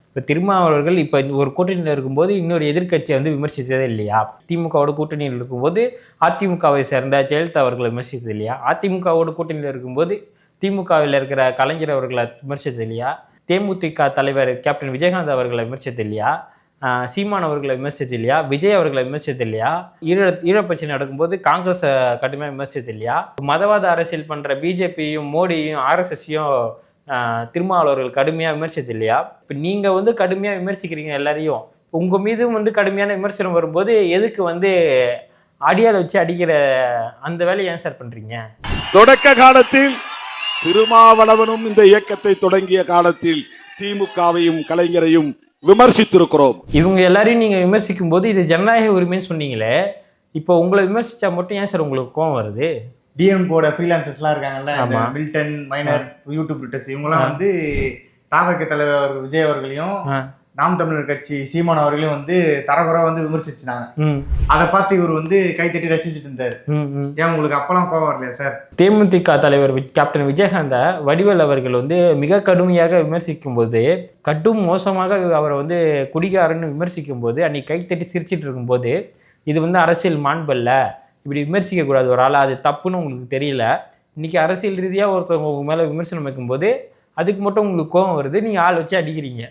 இப்போ திருமாவளவர்கள் இப்போ ஒரு கூட்டணியில் இருக்கும்போது இன்னொரு எதிர்க்கட்சியை வந்து விமர்சித்ததே இல்லையா? திமுகவோட கூட்டணியில் இருக்கும்போது அதிமுகவை சேர்ந்த ஜெயலலிதா அவர்களை விமர்சித்தது இல்லையா? அதிமுகவோட கூட்டணியில் இருக்கும்போது திமுகவில் இருக்கிற கலைஞர் அவர்களை விமர்சித்தது இல்லையா? தேமுதிக தலைவர் கேப்டன் விஜயகாந்த் அவர்களை விமர்சித்தது இல்லையா? சீமான் அவர்களை விமர்சித்தது இல்லையா? விஜய் அவர்களை விமர்சித்தது இல்லையா? ஈழப்பிரச்சனை நடக்கும்போது காங்கிரஸை கடுமையாக விமர்சித்தது இல்லையா? மதவாத அரசியல் பண்ணுற பிஜேபியும் மோடியும் ஆர்எஸ்எஸ்ஸையும் திருமாவளவர்கள் கடுமையாக விமர்சித்தது இல்லையா? இப்போ நீங்கள் வந்து கடுமையாக விமர்சிக்கிறீங்க எல்லாரையும். உங்கள் மீதும் வந்து கடுமையான விமர்சனம் வரும்போது எதுக்கு வந்து அடியால் வச்சு அடிக்கிற அந்த வேலையை ஏன் சார் பண்ணுறீங்க? தொடக்க காலத்தில் திருமாவளவனும் இந்த இயக்கத்தை தொடங்கிய காலத்தில் திமுகவையும் கலைஞரையும் விமர்சித்திருக்கிறோம். இவங்க எல்லாரையும் நீங்க விமர்சிக்கும் போது இது ஜனநாயக உரிமைன்னு சொன்னீங்களே, இப்போ உங்களை விமர்சிச்சா மட்டும் ஏன் சார் உங்களுக்கு கோவம் வருது? டிஎம்கோட ஃப்ரீலான்சர்ஸ்லாம் இருக்காங்கல்ல, மில்டன் மைனர் யூடியூப் கிரிட்டர்ஸ், இவங்கெல்லாம் வந்து தாவக தலைவர் விஜய் அவர்களையும் நாம் தமிழர் கட்சி சீமான் அவர்களையும் வந்து தரகுறை வந்து விமர்சிச்சாங்க. அதை பார்த்து இவர் வந்து கைத்தட்டி ரசிச்சுட்டு இருந்தாரு. ஏன் உங்களுக்கு அப்பெல்லாம் கோபம் வரலையா சார்? தேமுதிக தலைவர் கேப்டன் விஜயகாந்த வடிவேல் அவர்கள் வந்து மிக கடுமையாக விமர்சிக்கும் போது, கடும் மோசமாக அவரை வந்து குடிகாரன்னு விமர்சிக்கும் போது, அன்னைக்கு கைத்தட்டி சிரிச்சிட்டு இருக்கும்போது, இது வந்து அரசியல் மாண்பல்ல, இப்படி விமர்சிக்க கூடாது ஒரு ஆளா, அது தப்புன்னு உங்களுக்கு தெரியல. இன்னைக்கு அரசியல் ரீதியாக ஒருத்தவங்க உங்க மேல விமர்சனம் வைக்கும்போது அதுக்கு மட்டும் உங்களுக்கு கோபம் வருது, நீங்க ஆள் வச்சு அடிக்கிறீங்க.